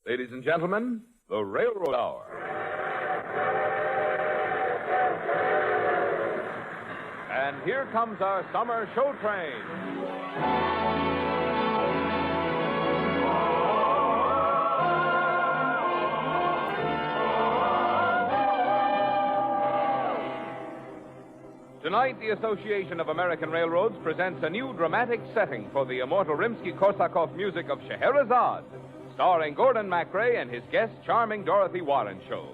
Ladies and gentlemen, the Railroad Hour. And here comes our summer show train. Tonight, the Association of American Railroads presents a new dramatic setting for the immortal Rimsky-Korsakov music of Scheherazade, starring Gordon MacRae and his guest, charming Dorothy Warren Show.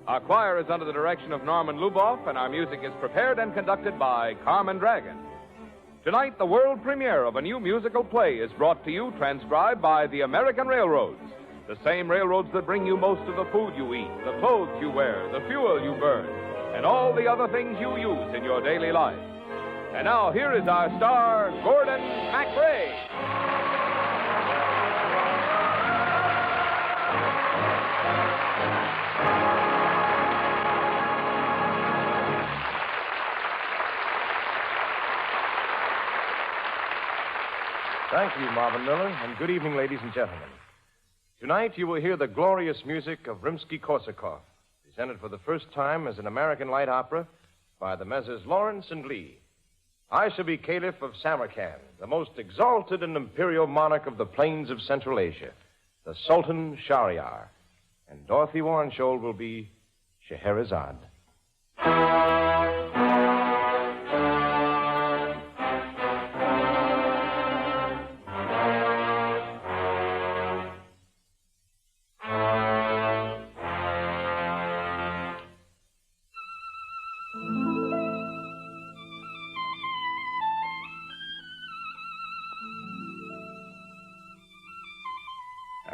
Our choir is under the direction of Norman Luboff, and our music is prepared and conducted by Carmen Dragon. Tonight, the world premiere of a new musical play is brought to you, transcribed by the American Railroads, the same railroads that bring you most of the food you eat, the clothes you wear, the fuel you burn, and all the other things you use in your daily life. And now, here is our star, Gordon MacRae. Thank you, Marvin Miller, and good evening, ladies and gentlemen. Tonight, you will hear the glorious music of Rimsky-Korsakov, presented for the first time as an American light opera by the Messrs. Lawrence and Lee. I shall be Caliph of Samarkand, the most exalted and imperial monarch of the plains of Central Asia, the Sultan Shahryar. And Dorothy Warrenshold will be Scheherazade.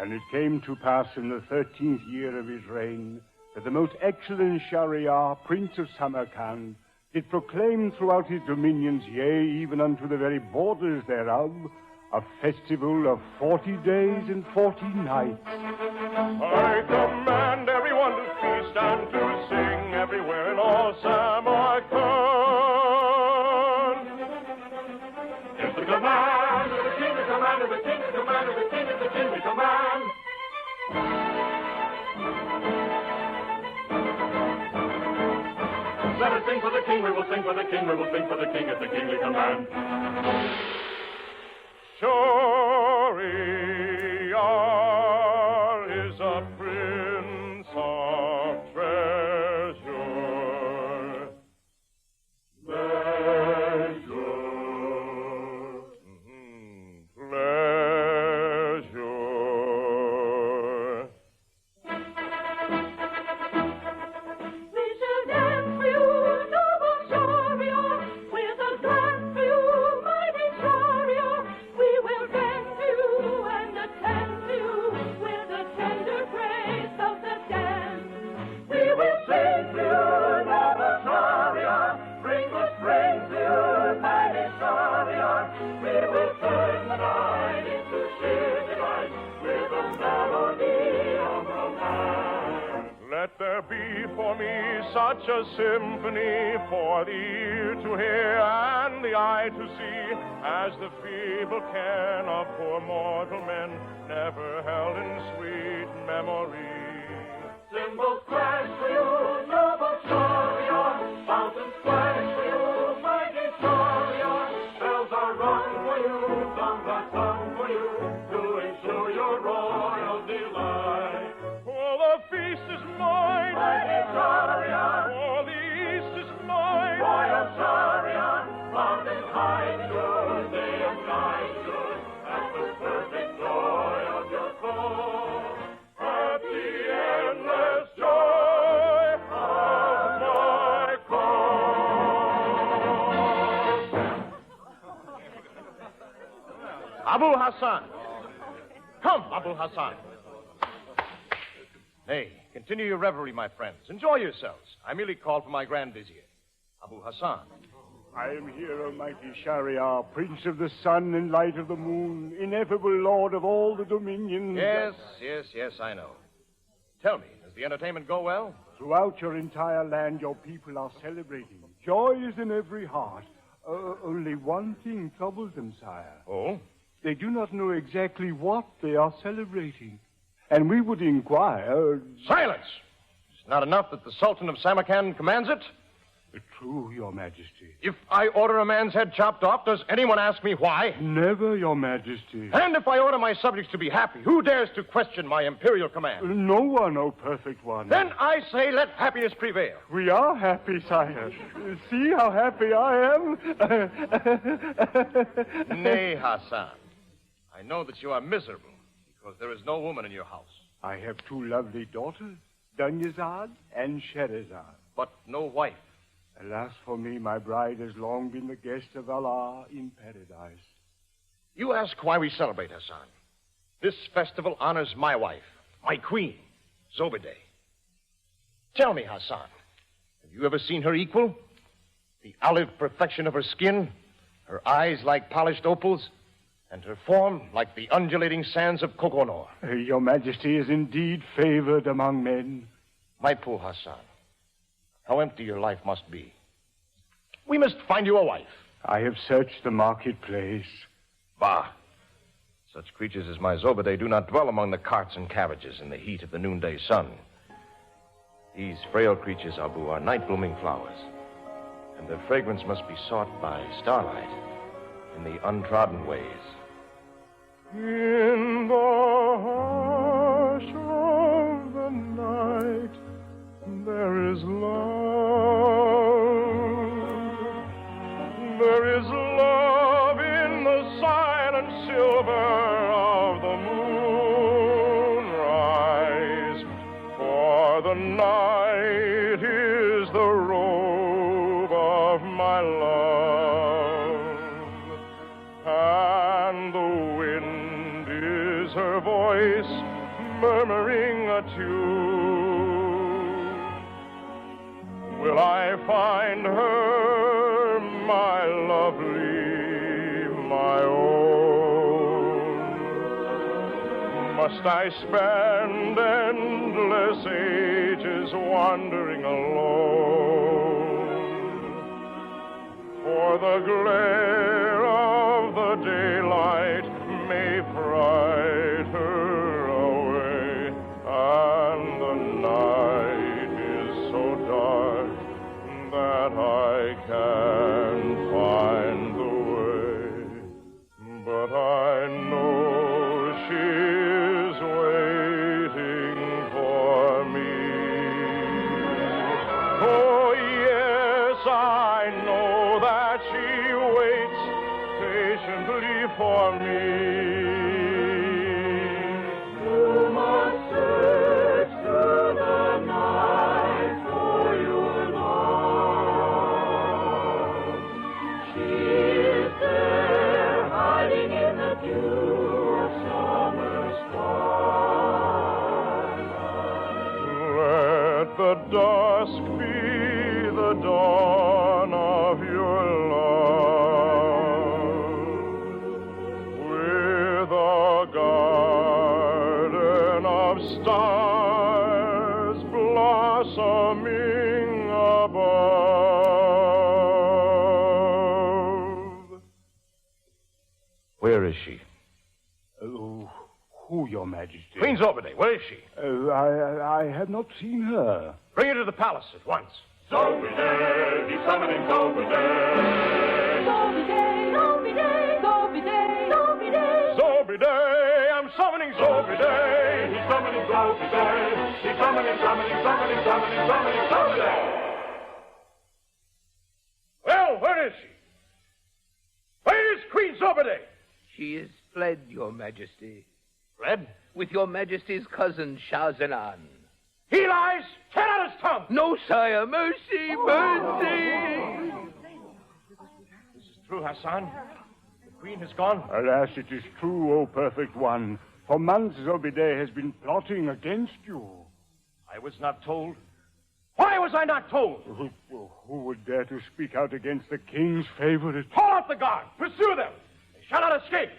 And it came to pass in the 13th year of his reign that the most excellent Shahryar, Prince of Samarkand, did proclaim throughout his dominions, yea, even unto the very borders thereof, a festival of 40 days and 40 nights. I command everyone to feast and to sing everywhere in all Samarkand. It's the command of the king, the command of the king, the command of the king, the king, the command. Let us sing for the king, we will sing for the king, we will sing for the king at the kingly command. Shahryar is a prince of treasure. Pleasure. Let there be for me such a symphony for the ear to hear and the eye to see, as the feeble can of poor mortal men never held in sweet memory. Cymbals crash for you, noble Shahryar, fountains splash for you, mighty Shahryar, bells are rung for you, songs are sung for you, to ensure your royal delight. Oh, the feast is mine, mighty Shahryar, all the east is mine, royal Shahryar, mountains high and good, day and night good, at the perfect joy of your soul, at the endless joy of my cause. Abu Hassan! Come, Abu Hassan! Nay, continue your revelry, my friends. Enjoy yourselves. I merely called for my Grand Vizier, Abu Hassan. I am here, O mighty Shahryar, Prince of the sun and light of the moon, ineffable lord of all the dominions. Yes, I know. Tell me, does the entertainment go well? Throughout your entire land, your people are celebrating. Joy is in every heart. Only one thing troubles them, sire. Oh? They do not know exactly what they are celebrating. and we would inquire... Silence! It's not enough that the Sultan of Samarkand commands it? True, Your Majesty. If I order a man's head chopped off, does anyone ask me why? Never, Your Majesty. And if I order my subjects to be happy, who dares to question my imperial command? No one, O perfect one. Then I say let happiness prevail. We are happy, sire. See how happy I am? Nay, Hassan. I know that you are miserable because there is no woman in your house. I have two lovely daughters, Dunyazad and Sherazad. But no wife. Alas for me, my bride has long been the guest of Allah in paradise. You ask why we celebrate, Hassan. This festival honors my wife, my queen, Zobedeh. Tell me, Hassan, have you ever seen her equal? The olive perfection of her skin, her eyes like polished opals, and her form like the undulating sands of Kokonor. Your Majesty is indeed favored among men. My poor Hassan, how empty your life must be. We must find you a wife. I have searched the marketplace. Bah! Such creatures as my Zobedeh do not dwell among the carts and carriages in the heat of the noonday sun. These frail creatures, Abu, are night-blooming flowers, and their fragrance must be sought by starlight in the untrodden ways. In the hush of the night, there is love. There is love in the silent silver of the moonrise. For the night is the robe of my love, and the wind is her voice murmuring a tune. Will I find her, my lovely, my own? Must I spend endless ages wandering alone? For the glare of the daylight may fright her away, and the night is so dark that I can't find the way. But I know she's waiting for me. Oh, yes, I know that she waits patiently for me. You must search through the night for your love. She is there, hiding in the dew of summer starlight. Let the dusk be the dawn of your love, with a garden of stars blossoming above. Where is she? Oh, who, Your Majesty? Queen Zobedeh, where is she? I have not seen her. Bring her to the palace at once. Zobedeh, he's summoning Zobedeh. Zobedeh, I'm summoning Zobedeh. He's summoning Zobedeh. He's summoning Zobedeh. Well, where is she? Where is Queen Zobedeh? She is fled, Your Majesty, Fled? with Your Majesty's cousin, Shah Zenan. He lies! Tear out his tongue! No, sire, mercy, mercy! This is true, Hassan. The queen has gone. Alas, it is true, O perfect one. For months, Zobedeh has been plotting against you. I was not told. Why was I not told? Who would dare to speak out against the king's favorite? Call out the guard. Pursue them. They shall not escape.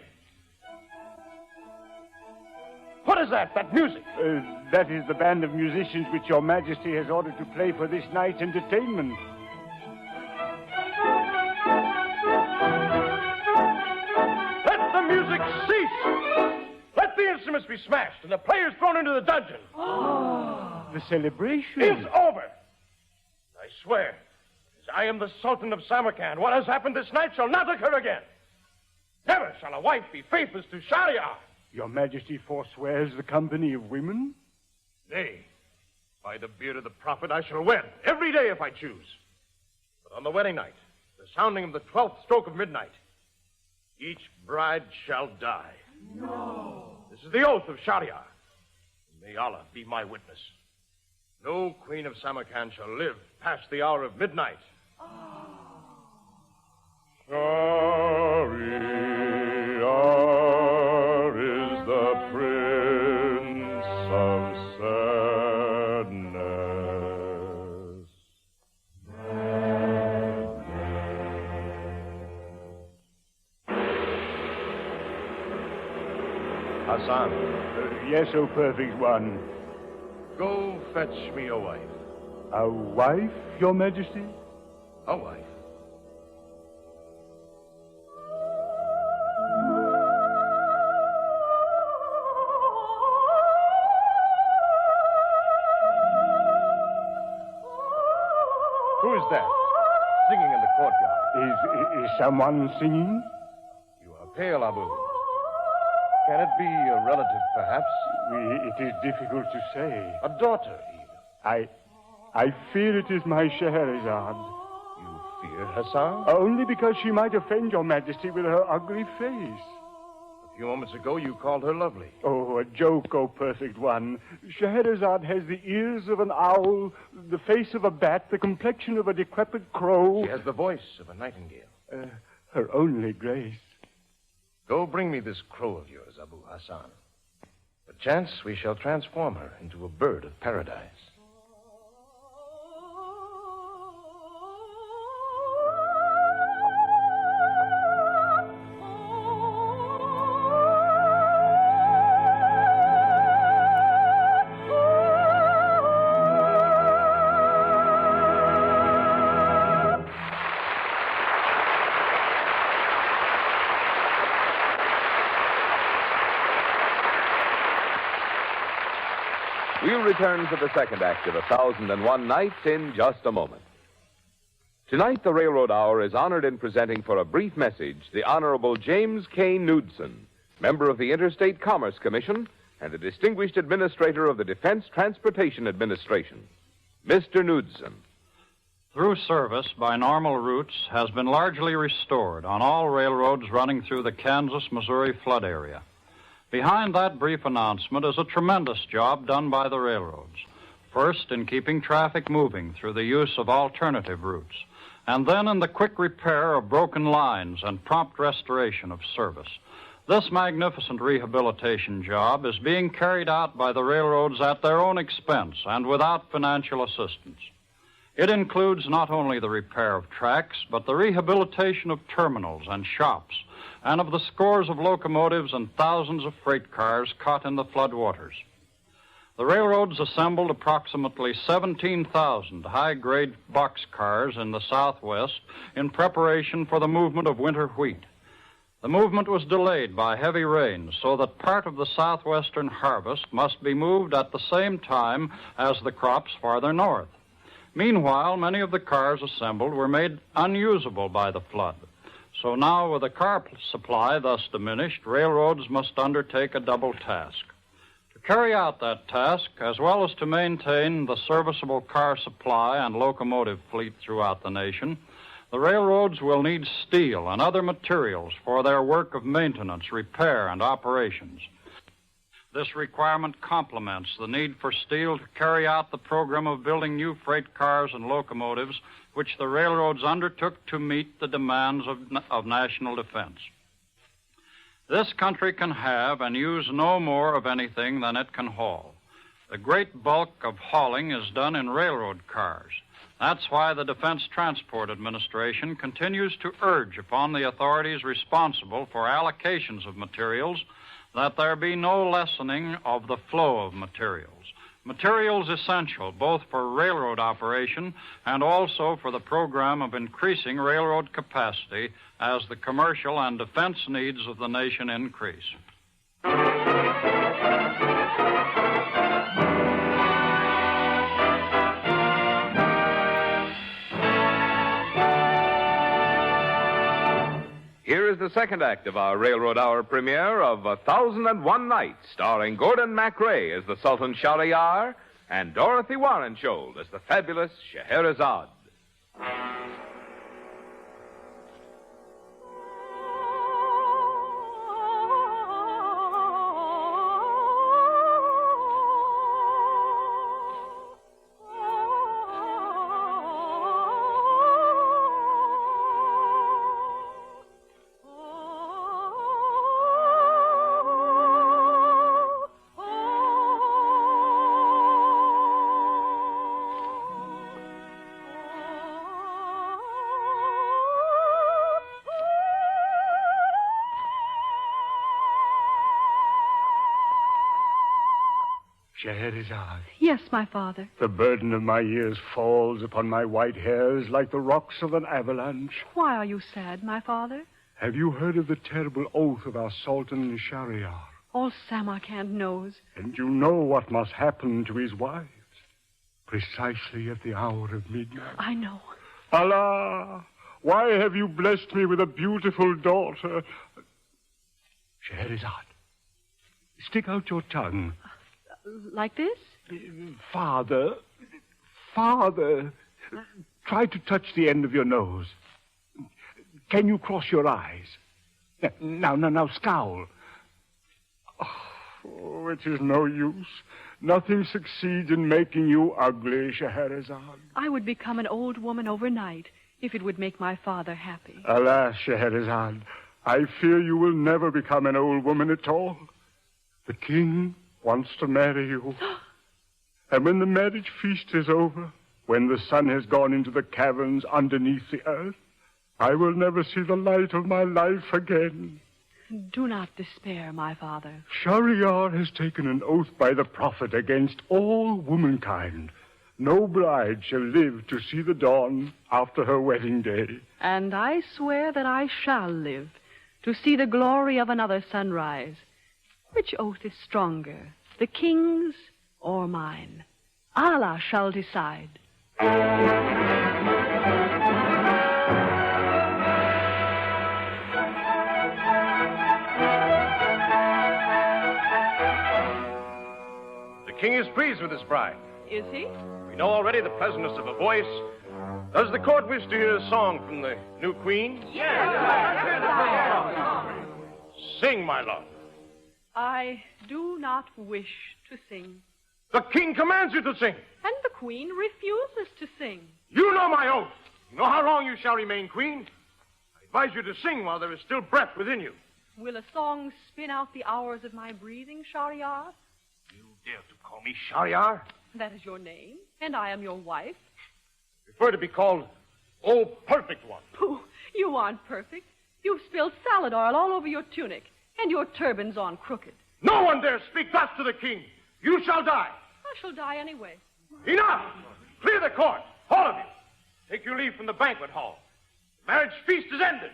What is that? That music? That is the band of musicians which Your Majesty has ordered to play for this night's entertainment. Let the music cease. Let the instruments be smashed and the players thrown into the dungeon. The celebration is over. I swear, as I am the Sultan of Samarkand, what has happened this night shall not occur again. Never shall a wife be faithless to Shahryar. Your Majesty forswears the company of women? Nay, by the beard of the prophet, I shall wed every day if I choose. But on the wedding night, the sounding of the 12th stroke of midnight, each bride shall die. No. This is the oath of Shahryar. May Allah be my witness. No queen of Samarkand shall live past the hour of midnight. Shahryar is the prince of sadness. Hassan, Yes, O perfect one. go fetch me a wife. A wife, Your Majesty? A wife? Who is that? Singing in the courtyard. Is someone singing? You are pale, Abu. Can it be a relative, perhaps? It is difficult to say. A daughter, even. I fear it is my Scheherazade. You fear Hassan? Only because she might offend Your Majesty with her ugly face. A few moments ago, you called her lovely. Oh, a joke, O perfect one. Scheherazade has the ears of an owl, the face of a bat, the complexion of a decrepit crow. She has the voice of a nightingale. Her only grace. Go bring me this crow of yours, Abu Hassan. Perchance we shall transform her into a bird of paradise. We'll return to the second act of 1001 Nights in just a moment. Tonight, the Railroad Hour is honored in presenting for a brief message the Honorable James K. Knudsen, member of the Interstate Commerce Commission and a distinguished administrator of the Defense Transportation Administration. Mr. Knudsen. Through service by normal routes has been largely restored on all railroads running through the Kansas-Missouri flood area. Behind that brief announcement is a tremendous job done by the railroads. First, in keeping traffic moving through the use of alternative routes, and then in the quick repair of broken lines and prompt restoration of service. This magnificent rehabilitation job is being carried out by the railroads at their own expense and without financial assistance. It includes not only the repair of tracks, but the rehabilitation of terminals and shops, and of the scores of locomotives and thousands of freight cars caught in the floodwaters. The railroads assembled approximately 17,000 high-grade boxcars in the Southwest in preparation for the movement of winter wheat. The movement was delayed by heavy rains, so that part of the southwestern harvest must be moved at the same time as the crops farther north. Meanwhile, many of the cars assembled were made unusable by the flood. So now, with the car supply thus diminished, railroads must undertake a double task. To carry out that task, as well as to maintain the serviceable car supply and locomotive fleet throughout the nation, the railroads will need steel and other materials for their work of maintenance, repair, and operations. This requirement complements the need for steel to carry out the program of building new freight cars and locomotives, which the railroads undertook to meet the demands of national defense. This country can have and use no more of anything than it can haul. The great bulk of hauling is done in railroad cars. That's why the Defense Transport Administration continues to urge upon the authorities responsible for allocations of materials that there be no lessening of the flow of materials. Materials essential both for railroad operation and also for the program of increasing railroad capacity as the commercial and defense needs of the nation increase. the second act of our Railroad Hour premiere of 1001 Nights, starring Gordon MacRae as the Sultan Shahryar and Dorothy Warrenshold as the fabulous Scheherazade. Scheherazade, Yes, my father. the burden of my years falls upon my white hairs like the rocks of an avalanche. Why are you sad, my father? Have you heard of the terrible oath of our Sultan Shahryar? All Samarkand knows. And you know what must happen to his wives, precisely at the hour of midnight. I know. Allah, why have you blessed me with a beautiful daughter? Scheherazade, stick out your tongue. Like this? Father, try to touch the end of your nose. Can you cross your eyes? Now, scowl. Oh, it is no use. Nothing succeeds in making you ugly, Scheherazade. I would become an old woman overnight if it would make my father happy. Alas, Scheherazade, I fear you will never become an old woman at all. The king wants to marry you. And when the marriage feast is over, when the sun has gone into the caverns underneath the earth, I will never see the light of my life again. Do not despair, my father. Shahryar has taken an oath by the prophet against all womankind. No bride shall live to see the dawn after her wedding day. And I swear that I shall live to see the glory of another sunrise. Which oath is stronger, the king's or mine? Allah shall decide. The king is pleased with his bride. Is he? We know already the pleasantness of her voice. Does the court wish to hear a song from the new queen? Yes. Sing, my love. I do not wish to sing. The king commands you to sing. And the queen refuses to sing. You know my oath. You know how long you shall remain queen. I advise you to sing while there is still breath within you. Will a song spin out the hours of my breathing, Shahryar? You dare to call me Shahryar? That is your name, and I am your wife. Prefer to be called Oh Perfect One. Pooh, you aren't perfect. You've spilled salad oil all over your tunic, and your turban's on crooked. No one dare speak thus to the king. You shall die. I shall die anyway. Enough! Clear the court, all of you. Take your leave from the banquet hall. The marriage feast is ended.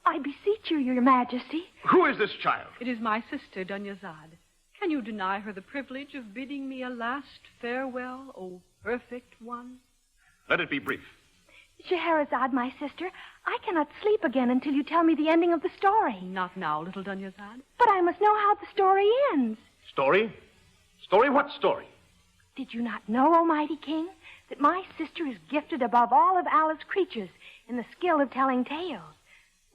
I beseech you, your majesty. Who is this child? It is my sister, Dunyazad. Can you deny her the privilege of bidding me a last farewell, O perfect one? Let it be brief. Scheherazade, my sister, I cannot sleep again until you tell me the ending of the story. Not now, little Dunyazad. But I must know how the story ends. Story? Story? What story? Did you not know, Almighty King, that my sister is gifted above all of Allah's creatures in the skill of telling tales?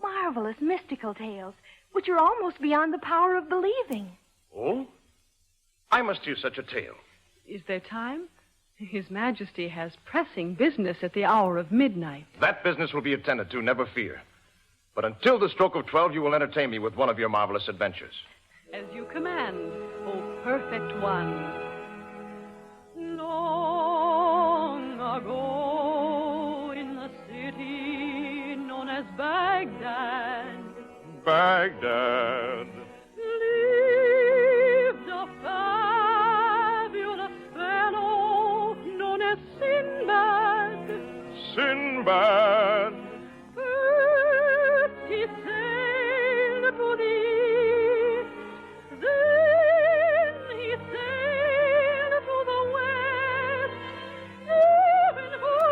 Marvelous, mystical tales, which are almost beyond the power of believing. Oh? I must hear such a tale. Is there time? His Majesty has pressing business at the hour of midnight. That business will be attended to, never fear. But until the stroke of 12, you will entertain me with one of your marvelous adventures. As you command, O perfect one. Long ago in the city known as Baghdad, Baghdad. lived a fabulous fellow known as Sinbad. Sinbad. First he sailed to the east, then he sailed to the west, even for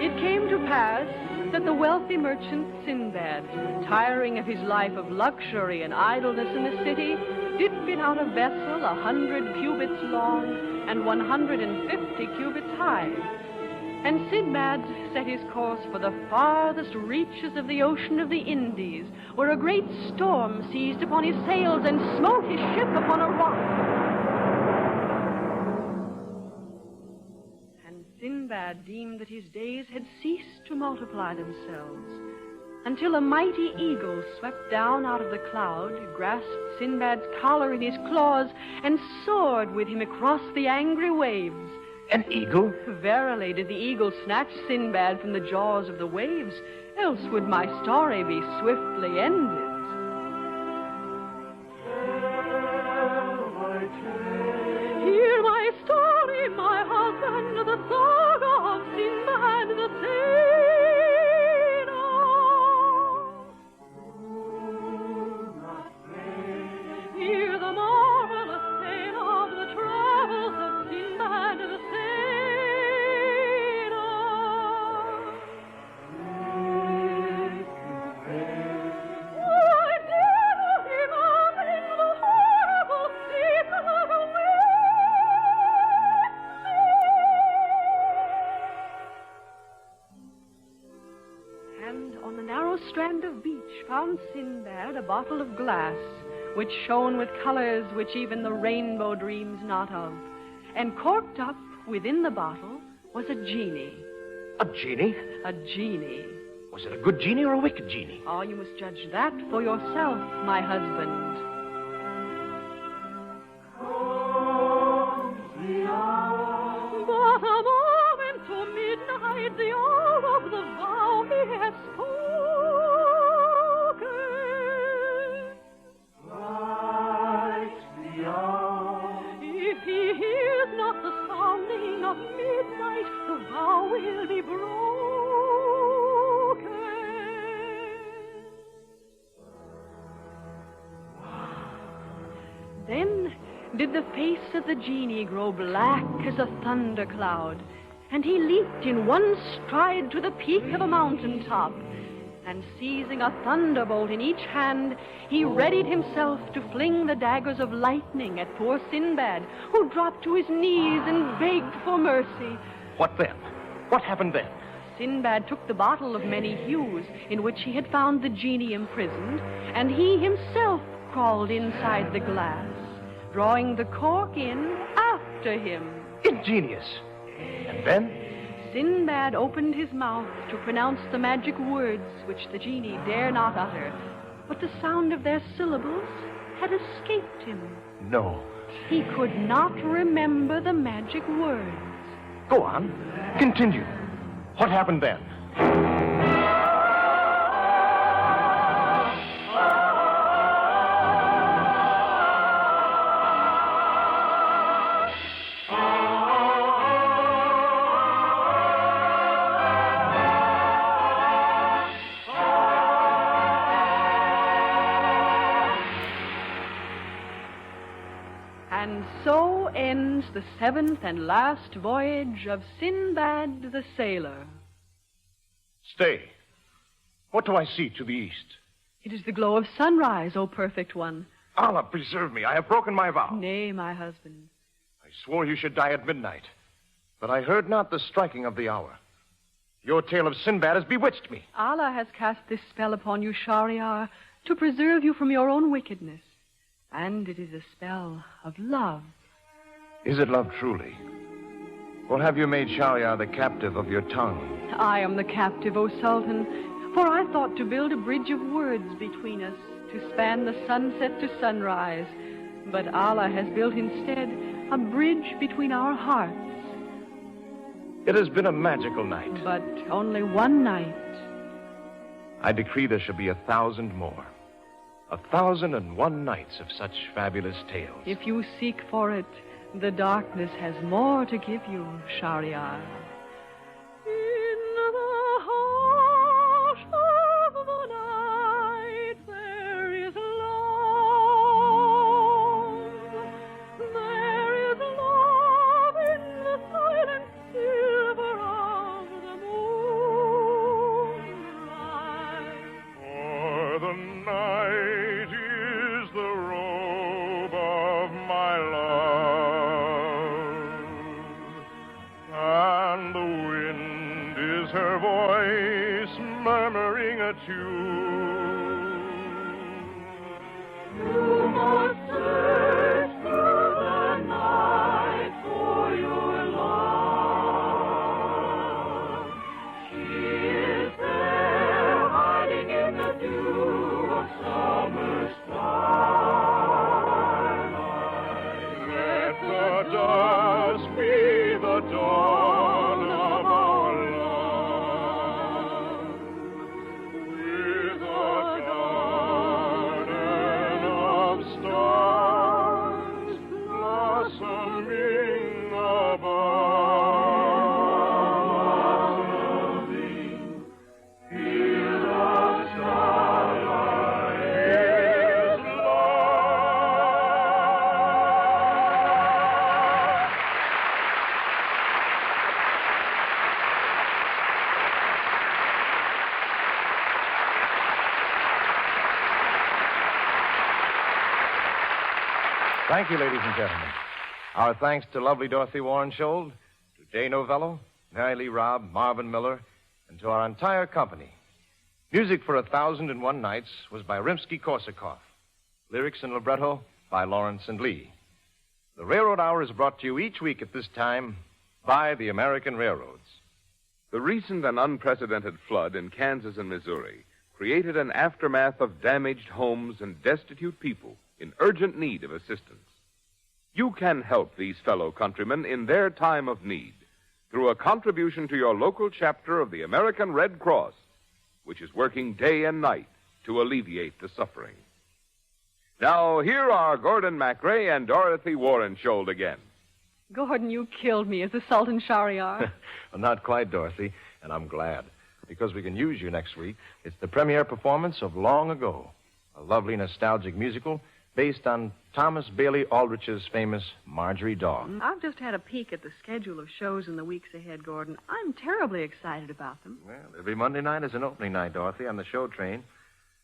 it came to pass that the wealthy merchant Sinbad, tiring of his life of luxury and idleness in the city, did fit out a vessel 100 cubits long and 150 cubits high. And Sinbad set his course for the farthest reaches of the ocean of the Indies, where a great storm seized upon his sails and smote his ship upon a rock. Sinbad deemed that his days had ceased to multiply themselves, until a mighty eagle swept down out of the cloud, grasped Sinbad's collar in his claws, and soared with him across the angry waves. An eagle? Verily did the eagle snatch Sinbad from the jaws of the waves, else would my story be swiftly ended. Hear my story, my husband, the saga of Sinbad the sailor. Hear the marvelous tale of the travels of Sinbad the sailor. Strand of beach found Sinbad a bottle of glass, which shone with colors which even the rainbow dreams not of. And corked up within the bottle was a genie. A genie? A genie. Was it a good genie or a wicked genie? Oh, you must judge that for yourself, my husband. But a moment to midnight, the hour of the vow he has spoken. If he hears not the sounding of midnight, the vow will be broken. Then did the face of the genie grow black as a thundercloud, and he leaped in one stride to the peak of a mountain top. And seizing a thunderbolt in each hand, he readied himself to fling the daggers of lightning at poor Sinbad, who dropped to his knees and begged for mercy. What then? What happened then? Sinbad took the bottle of many hues in which he had found the genie imprisoned, and he himself crawled inside the glass, drawing the cork in after him. Ingenious. And then? Sinbad opened his mouth to pronounce the magic words which the genie dare not utter, but the sound of their syllables had escaped him. No. He could not remember the magic words. Go on. Continue. What happened then? And so ends the seventh and last voyage of Sinbad the Sailor. Stay. What do I see to the east? It is the glow of sunrise, O perfect one. Allah preserve me. I have broken my vow. Nay, my husband. I swore you should die at midnight, but I heard not the striking of the hour. Your tale of Sinbad has bewitched me. Allah has cast this spell upon you, Shahryar, to preserve you from your own wickedness. And it is a spell of love. Is it love truly? Or have you made Shahryar the captive of your tongue? I am the captive, O Sultan, for I thought to build a bridge of words between us to span the sunset to sunrise. But Allah has built instead a bridge between our hearts. It has been a magical night. But only one night. I decree there shall be 1,000 more. 1,001 nights of such fabulous tales. If you seek for it, the darkness has more to give you, Shahryar. In the hush of the night there is love. There is love in the silent silver of the moon. was her voice murmuring a tune. You must search through the night for your love. She is there, hiding in the dew of summer starlight. Let the dusk be the dawn of our love. With a garden of stars blossoming above. Here the starlight is love. Thank you, ladies and gentlemen. Our thanks to lovely Dorothy Warrenshold, to Jay Novello, Mary Lee Robb, Marvin Miller, and to our entire company. Music for 1,001 Nights was by Rimsky-Korsakov. Lyrics and libretto by Lawrence and Lee. The Railroad Hour is brought to you each week at this time by the American Railroads. The recent and unprecedented flood in Kansas and Missouri created an aftermath of damaged homes and destitute people in urgent need of assistance. You can help these fellow countrymen in their time of need through a contribution to your local chapter of the American Red Cross, which is working day and night to alleviate the suffering. Now, here are Gordon MacRae and Dorothy Warrenshold again. Gordon, you killed me as the Sultan Shahryar. Well, not quite, Dorothy, and I'm glad, because we can use you next week. It's the premiere performance of Long Ago, a lovely nostalgic musical based on Thomas Bailey Aldrich's famous Marjorie Daw. I've just had a peek at the schedule of shows in the weeks ahead, Gordon. I'm terribly excited about them. Well, every Monday night is an opening night, Dorothy, on the show train.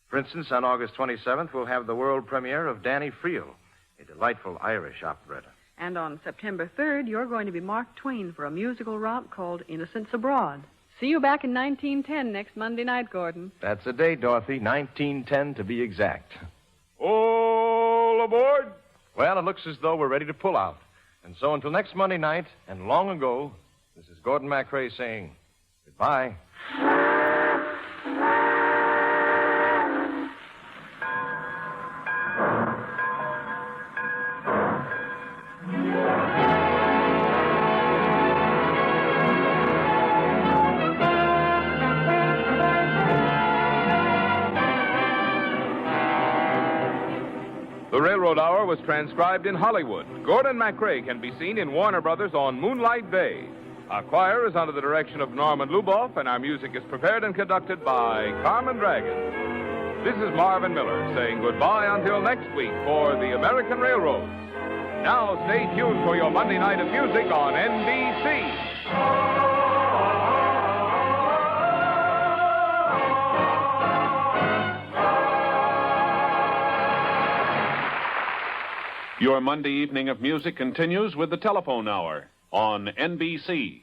For instance, on August 27th, we'll have the world premiere of Danny Friel, a delightful Irish operetta. And on September 3rd, you're going to be Mark Twain for a musical romp called Innocents Abroad. See you back in 1910 next Monday night, Gordon. That's the date, Dorothy, 1910 to be exact. All aboard! Well, it looks as though we're ready to pull out. And so until next Monday night, and Long Ago, this is Gordon MacRae saying goodbye. The Railroad Hour was transcribed in Hollywood. Gordon MacRae can be seen in Warner Brothers on Moonlight Bay. Our choir is under the direction of Norman Luboff, and our music is prepared and conducted by Carmen Dragon. This is Marvin Miller saying goodbye until next week for the American Railroads. Now stay tuned for your Monday night of music on NBC. Your Monday evening of music continues with the Telephone Hour on NBC.